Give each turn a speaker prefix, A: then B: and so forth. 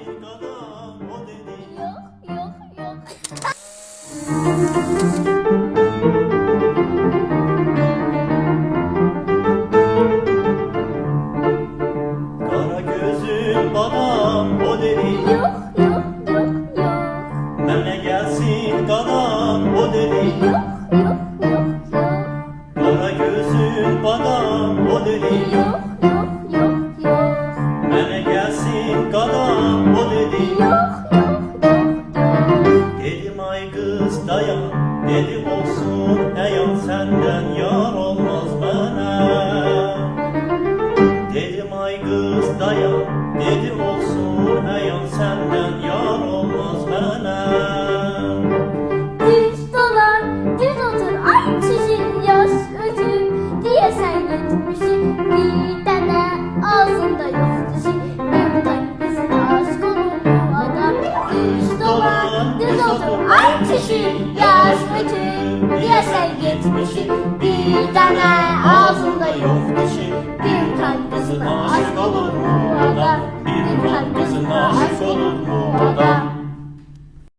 A: gelsin adam o dedi.
B: Yok.
A: Kara gözün babam o dedi.
B: Yok.
A: Meme gelsin kadam o dedi.
B: Yok.
A: Kara gözün badam o dedi.
B: Yok.
A: Meme gelsin kadam o dedi. Dedim ay kız dayan, dedim olsun eyan senden yar olmaz bana. Dedim ay kız dayan, dedim olsun eyan senden yar olmaz bana.
B: Düz dolar, düz otur, ay çişin yaş ötü diye sen gitmişsin. Bir tane ağzında yok dişi, bir tanesine aşk olur bu adam. Düz dolar, düz otur, ay çişin yaş ötü diye sen gitmişsin. Bir tane ağzında yok dişi, bir tanesine